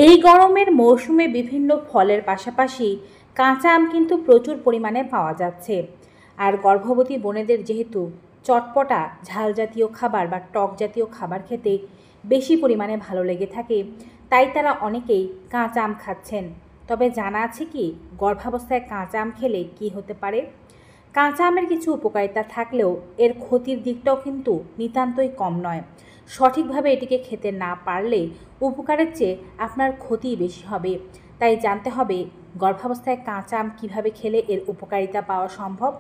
এই গরমের মৌসুমে বিভিন্ন ফলের পাশাপাশি কাঁচা আম কিন্তু প্রচুর পরিমাণে পাওয়া যাচ্ছে। আর গর্ভবতী বোনেদের যেহেতু চটপটা ঝাল জাতীয় খাবার বা টক জাতীয় খাবার খেতে বেশি পরিমাণে ভালো লেগে থাকে, তাই তারা অনেকেই কাঁচা আম খাচ্ছেন। তবে জানা আছে কি গর্ভাবস্থায় কাঁচা আম খেলে কী হতে পারে? কাঁচা আমের কিছু উপকারিতা থাকলেও এর ক্ষতির দিকটাও কিন্তু নিতান্তই কম নয়। সঠিকভাবে এটিকে খেতে না পারলে উপকারের চেয়ে আপনার ক্ষতিই বেশি হবে। তাই জানতে হবে গর্ভাবস্থায় কাঁচা আম কীভাবে খেলে এর উপকারিতা পাওয়া সম্ভব,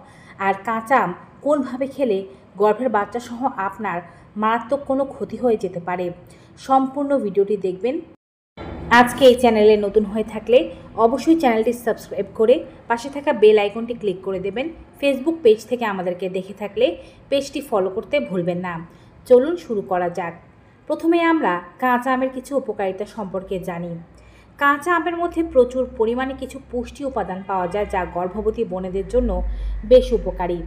আর কাঁচা আম কোনভাবে খেলে গর্ভের বাচ্চাসহ আপনার মারাত্মক কোনো ক্ষতি হয়ে যেতে পারে। সম্পূর্ণ ভিডিওটি দেখবেন। আজকে এই চ্যানেলে নতুন হয়ে থাকলে অবশ্যই চ্যানেলটি সাবস্ক্রাইব করে পাশে থাকা বেল আইকনটি ক্লিক করে দেবেন। ফেসবুক পেজ থেকে আমাদেরকে দেখে থাকলে পেজটি ফলো করতে ভুলবেন না। চলুন শুরু করা যাক। প্রথমে আমরা কাঁচা আমের কিছু উপকারিতা সম্পর্কে জানি। কাঁচা আমের মধ্যে প্রচুর পরিমাণে কিছু পুষ্টি উপাদান পাওয়া যায় যা গর্ভবতী বোনেদের জন্য বেশ উপকারী।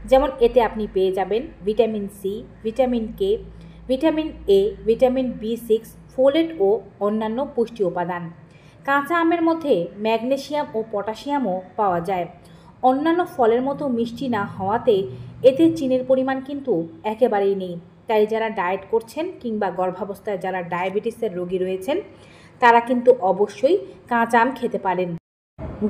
যেমন এতে আপনি পেয়ে যাবেন vitamin C, vitamin K, vitamin A, vitamin বি6, ফোলেট ও অন্যান্য পুষ্টি উপাদান। কাঁচা আমের মধ্যে ম্যাগনেসিয়াম ও পটাশিয়ামও পাওয়া যায়। অন্যান্য ফলের মতো মিষ্টি না হওয়াতে এতে চিনির পরিমাণ কিন্তু একেবারেই নেই। তাই যারা ডায়েট করছেন কিংবা গর্ভাবস্থায় যারা ডায়াবেটিসের রোগী রয়েছেন তারা কিন্তু অবশ্যই কাঁচা আম খেতে পারেন।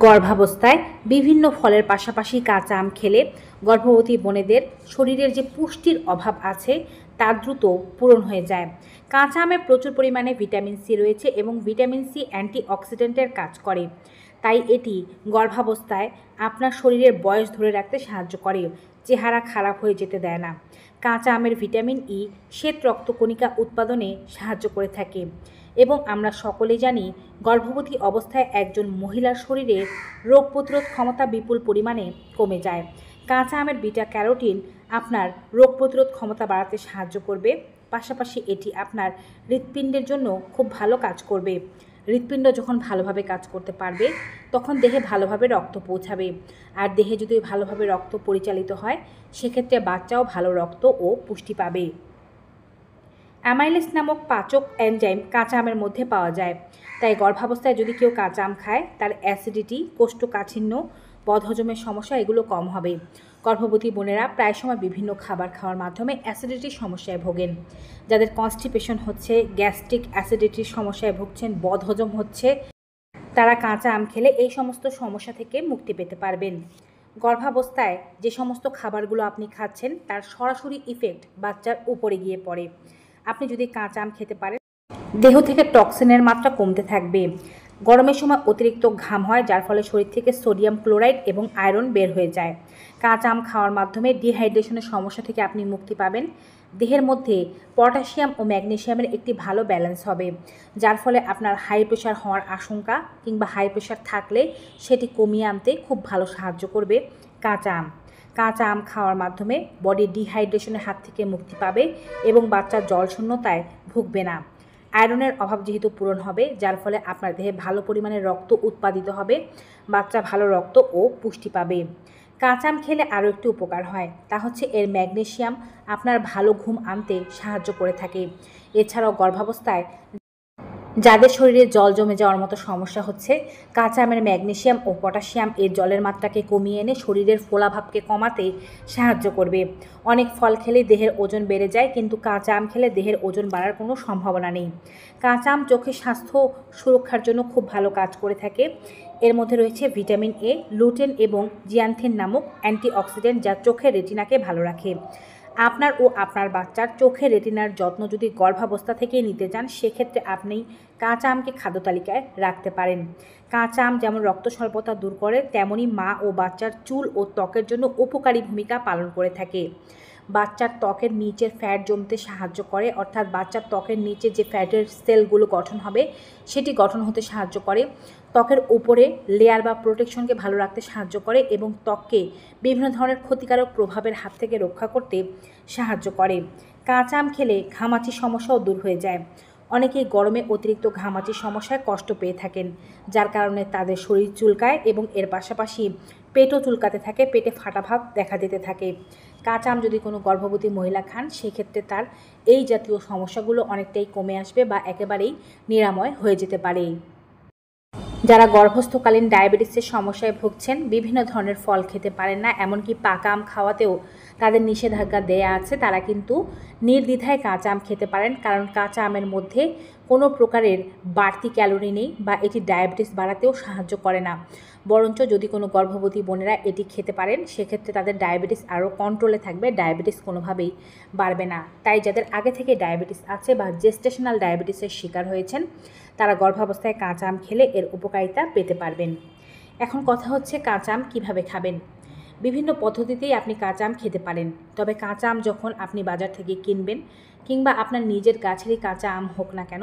গর্ভাবস্থায় বিভিন্ন ফলের পাশাপাশি কাঁচা আম খেলে গর্ভবতী বোনেদের শরীরের যে পুষ্টির অভাব আছে তা দ্রুত পূরণ হয়ে যায়। কাঁচা আমে প্রচুর পরিমাণে ভিটামিন সি রয়েছে এবং ভিটামিন সি অ্যান্টিঅক্সিডেন্টের কাজ করে। তাই এটি গর্ভাবস্থায় আপনার শরীরের বয়স ধরে রাখতে সাহায্য করে, চেহারা খারাপ হয়ে যেতে দেয় না। কাঁচা আমের ভিটামিন ই শ্বেত রক্তকণিকা উৎপাদনে সাহায্য করে থাকে এবং আমরা সকলেই জানি গর্ভবতী অবস্থায় একজন মহিলার শরীরে রোগ প্রতিরোধ ক্ষমতা বিপুল পরিমাণে কমে যায়। কাঁচা আমের বিটা ক্যারোটিন আপনার রোগ প্রতিরোধ ক্ষমতা বাড়াতে সাহায্য করবে। পাশাপাশি এটি আপনার হৃৎপিণ্ডের জন্য খুব ভালো কাজ করবে। হৃৎপিণ্ড যখন ভালোভাবে কাজ করতে পারবে তখন দেহে ভালোভাবে রক্ত পৌঁছাবে, আর দেহে যদি ভালোভাবে রক্ত পরিচালিত হয় সেক্ষেত্রে বাচ্চাও ভালো রক্ত ও পুষ্টি পাবে। অ্যামাইলেস নামক পাচক এনজাইম কাঁচা আমের মধ্যে পাওয়া যায়। তাই গর্ভাবস্থায় যদি কেউ কাঁচা আম খায় তার অ্যাসিডিটি, কোষ্ঠকাঠিন্য, বদহজমের সমস্যা এগুলো কম হবে। গর্ভবতী বোনেরা প্রায় সময় বিভিন্ন খাবার খাওয়ার মাধ্যমে অ্যাসিডিটির সমস্যায় ভোগেন। যাদের কনস্টিপেশন হচ্ছে, গ্যাস্ট্রিক অ্যাসিডিটির সমস্যায় ভুগছেন, বদহজম হচ্ছে, তারা কাঁচা আম খেলে এই সমস্ত সমস্যা থেকে মুক্তি পেতে পারবেন। গর্ভাবস্থায় যে সমস্ত খাবারগুলো আপনি খাচ্ছেন তার সরাসরি ইফেক্ট বাচ্চার উপরে গিয়ে পড়ে। আপনি যদি কাঁচা আম খেতে পারেন দেহ থেকে টক্সিনের মাত্রা কমতে থাকবে। গরমের সময় অতিরিক্ত ঘাম হয় যার ফলে শরীর থেকে সোডিয়াম ক্লোরাইড এবং আয়রন বের হয়ে যায়। কাঁচা আম খাওয়ার মাধ্যমে ডিহাইড্রেশনের সমস্যা থেকে আপনি মুক্তি পাবেন। দেহের মধ্যে পটাশিয়াম ও ম্যাগনেসিয়ামের একটি ভালো ব্যালেন্স হবে, যার ফলে আপনার হাই প্রেশার হওয়ার আশঙ্কা কিংবা হাই প্রেশার থাকলে সেটি কমিয়ে আনতে খুব ভালো সাহায্য করবে কাঁচা আম। কাঁচা আম খাওয়ার মাধ্যমে বডি ডিহাইড্রেশনের হাত থেকে মুক্তি পাবে এবং বাচ্চা জলশূন্যতায় ভুগবে না। আয়রনের অভাব যেহেতু পূরণ হবে যার ফলে আপনার দেহে ভালো পরিমাণে রক্ত উৎপাদিত হবে, বাচ্চা ভালো রক্ত ও পুষ্টি পাবে। কাঁচা আম খেলে আরও একটি উপকার হয়, তা হচ্ছে এর ম্যাগনেসিয়াম আপনার ভালো ঘুম আনতে সাহায্য করে থাকে। এছাড়াও গর্ভাবস্থায় যাদের শরীরে জল জমে যাওয়ার মতো সমস্যা হচ্ছে, কাঁচা আমের ম্যাগনেসিয়াম ও পটাশিয়াম এর জলের মাত্রাকে কমিয়ে এনে শরীরের ফোলাভাবকে কমাতে সাহায্য করবে। অনেক ফল খেলে দেহের ওজন বেড়ে যায়, কিন্তু কাঁচা আম খেলে দেহের ওজন বাড়ার কোনো সম্ভাবনা নেই। কাঁচা আম চোখের স্বাস্থ্য সুরক্ষার জন্য খুব ভালো কাজ করে থাকে। এর মধ্যে রয়েছে ভিটামিন এ, লুটেন এবং জিয়ান্থিন নামক অ্যান্টিঅক্সিডেন্ট যা চোখের রেটিনাকে ভালো রাখে। আপনার ও আপনার বাচ্চার চোখের রেটিনার যত্ন যদি গর্ভাবস্থা থেকেই নিতে চান সেক্ষেত্রে আপনি কাঁচা আমকে খাদ্য তালিকায় রাখতে পারেন। কাঁচা আম যেমন রক্ত স্বল্পতা দূর করে তেমনি মা ও বাচ্চার চুল ও ত্বকের জন্য উপকারী ভূমিকা পালন করে থাকে। বাচ্চার ত্বকের নিচের ফ্যাট জমতে সাহায্য করে, অর্থাৎ বাচ্চার ত্বকের নিচে যে ফ্যাটের সেলগুলো গঠন হবে সেটি গঠন হতে সাহায্য করে। ত্বকের উপরে লেয়ার বা প্রোটেকশনকে ভালো রাখতে সাহায্য করে এবং ত্বককে বিভিন্ন ধরনের ক্ষতিকারক প্রভাবের হাত থেকে রক্ষা করতে সাহায্য করে। কাঁচা আম খেলে ঘামাচির সমস্যাও দূর হয়ে যায়। অনেকেই গরমে অতিরিক্ত ঘামাচির সমস্যায় কষ্ট পেয়ে থাকেন, যার কারণে তাদের শরীর চুলকায় এবং এর পাশাপাশি পেটও চুলকাতে থাকে, পেটে ফাটা ভাব দেখা দিতে থাকে। কাঁচা আম যদি কোনো গর্ভবতী মহিলা খান সেক্ষেত্রে তার এই জাতীয় সমস্যাগুলো অনেকটাই কমে আসবে বা একেবারেই নিরাময় হয়ে যেতে পারে। যারা গর্ভস্থকালীন ডায়াবেটিসের সমস্যায় ভুগছেন, বিভিন্ন ধরনের ফল খেতে পারেন না, এমনকি পাকা আম খাওয়াতেও তাদের নিষেধাজ্ঞা দেয়া আছে, তারা কিন্তু নির্দ্বিধায় কাঁচা আম খেতে পারেন। কারণ কাঁচা আমের মধ্যে কোনো প্রকারের বাড়তি ক্যালোরি নেই বা এটি ডায়াবেটিস বাড়াতেও সাহায্য করে না। বরঞ্চ যদি কোনো গর্ভবতী বোনেরা এটি খেতে পারেন সেক্ষেত্রে তাদের ডায়াবেটিস আরও কন্ট্রোলে থাকবে, ডায়াবেটিস কোনোভাবেই বাড়বে না। তাই যাদের আগে থেকে ডায়াবেটিস আছে বা জেস্টেশনাল ডায়াবেটিসের শিকার হয়েছেন তারা গর্ভাবস্থায় কাঁচা আম খেলে এর উপকারিতা পেতে পারবেন। এখন কথা হচ্ছে কাঁচা আম কীভাবে খাবেন। বিভিন্ন পদ্ধতিতেই আপনি কাঁচা আম খেতে পারেন, তবে কাঁচা আম যখন আপনি বাজার থেকে কিনবেন কিংবা আপনার নিজের গাছেরই কাঁচা আম হোক না কেন,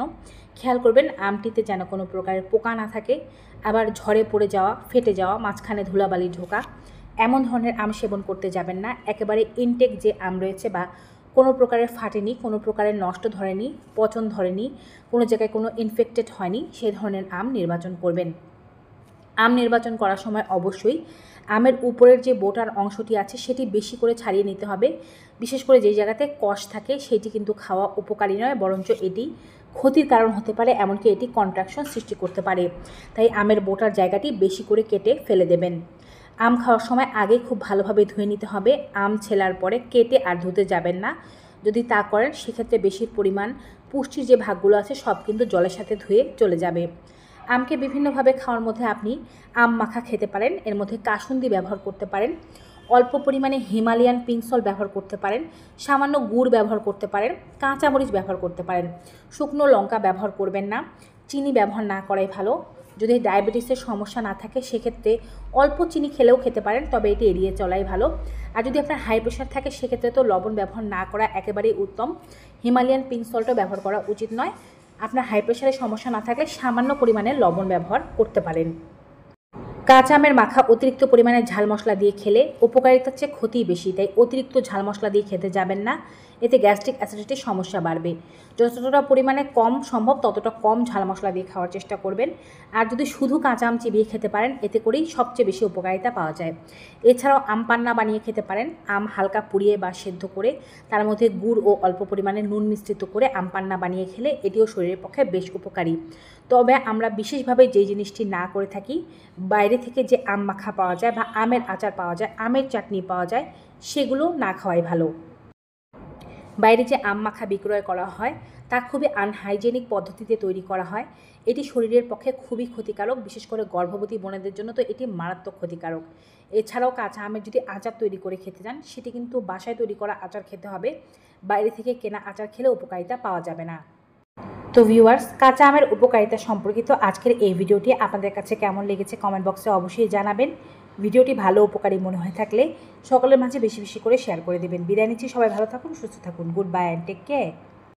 খেয়াল করবেন আমটিতে যেন কোনো প্রকারের পোকা না থাকে, আবার ঝড়ে পড়ে যাওয়া, ফেটে যাওয়া, মাঝখানে ধুলাবালি ঢোকা এমন ধরনের আম সেবন করতে যাবেন না। একেবারে ইনটেক যে আম রয়েছে বা কোনো প্রকারের ফাটেনি, কোনো প্রকারের নষ্ট ধরেনি, পচন ধরেনি, কোনো জায়গায় কোনো ইনফেক্টেড হয়নি, সেই ধরনের আম নির্বাচন করবেন। আম নির্বাচন করার সময় অবশ্যই আমের উপরের যে বোটার অংশটি আছে সেটি বেশি করে ছাড়িয়ে নিতে হবে। বিশেষ করে যেই জায়গাতে কষ থাকে সেটি কিন্তু খাওয়া উপকারী নয়, বরঞ্চ এটি ক্ষতির কারণ হতে পারে, এমনকি এটি কন্ট্রাকশন সৃষ্টি করতে পারে। তাই আমের বোটার জায়গাটি বেশি করে কেটে ফেলে দেবেন। আম খাওয়ার সময় আগে খুব ভালোভাবে ধুয়ে নিতে হবে। আম ছেলার পরে কেটে আর ধুতে যাবেন না। যদি তা করেন সেক্ষেত্রে বেশি পরিমাণ পুষ্টির যে ভাগগুলো আছে সব কিন্তু জলের সাথে ধুয়ে চলে যাবে। আমকে বিভিন্নভাবে খাওয়ার মধ্যে আপনি আম মাখা খেতে পারেন, এর মধ্যে কাসুন্দি ব্যবহার করতে পারেন, অল্প পরিমাণে হিমালয়ান পিঙ্ক সল্ট ব্যবহার করতে পারেন, সামান্য গুড় ব্যবহার করতে পারেন, কাঁচামরিচ ব্যবহার করতে পারেন, শুকনো লঙ্কা ব্যবহার করবেন না, চিনি ব্যবহার না করাই ভালো। যদি ডায়াবেটিসের সমস্যা না থাকে সেক্ষেত্রে অল্প চিনি খেলেও খেতে পারেন, তবে এটি এড়িয়ে চলাই ভালো। আর যদি আপনার হাই প্রেশার থাকে সেক্ষেত্রে তো লবণ ব্যবহার না করা একেবারেই উত্তম। হিমালয়ান পিঙ্ক সল্টও ব্যবহার করা উচিত নয়। আপনার হাই প্রেশারের সমস্যা না থাকলে সামান্য পরিমাণে লবণ ব্যবহার করতে পারেন। কাঁচা আমের মাখা অতিরিক্ত পরিমাণে ঝাল মশলা দিয়ে খেলে উপকারিতার চেয়ে ক্ষতিই বেশি, তাই অতিরিক্ত ঝাল মশলা দিয়ে খেতে যাবেন না, এতে গ্যাস্ট্রিক অ্যাসিডিটির সমস্যা বাড়বে। যতটা পরিমাণে কম সম্ভব ততটা কম ঝাল মশলা দিয়ে খাওয়ার চেষ্টা করবেন। আর যদি শুধু কাঁচা আম চিবিয়ে খেতে পারেন এতে করেই সবচেয়ে বেশি উপকারিতা পাওয়া যায়। এছাড়াও আম পান্না বানিয়ে খেতে পারেন, আম হালকা পুড়িয়ে বা সেদ্ধ করে তার মধ্যে গুড় ও অল্প পরিমাণে নুন মিশ্রিত করে আম পান্না বানিয়ে খেলে এটিও শরীরের পক্ষে বেশ উপকারী। তবে আমরা বিশেষভাবে যে জিনিসটি না করে থাকি, বাইরে থেকে যে আম মাখা পাওয়া যায় বা আমের আচার পাওয়া যায়, আমের চাটনি পাওয়া যায়, সেগুলো না খাওয়াই ভালো। বাইরে যে আম মাখা বিক্রয় করা হয় তা খুবই আনহাইজেনিক পদ্ধতিতে তৈরি করা হয়। এটি শরীরের পক্ষে খুবই ক্ষতিকারক, বিশেষ করে গর্ভবতী বোনেদের জন্য তো এটি মারাত্মক ক্ষতিকারক। এছাড়াও কাঁচা আমের যদি আচার তৈরি করে খেতে চান সেটি কিন্তু বাসায় তৈরি করা আচার খেতে হবে, বাইরে থেকে কেনা আচার খেলে উপকারিতা পাওয়া যাবে না। তো ভিউয়ার্স, কাঁচা আমের উপকারিতা সম্পর্কিত আজকের এই ভিডিওটি আপনাদের কাছে কেমন লেগেছে কমেন্ট বক্সে অবশ্যই জানাবেন। ভিডিওটি ভালো উপকারী মনে হয়ে থাকলে সকলের মাঝে বেশি বেশি করে শেয়ার করে দেবেন। বিদায় নিচ্ছি, সবাই ভালো থাকুন, সুস্থ থাকুন। Goodbye and take care.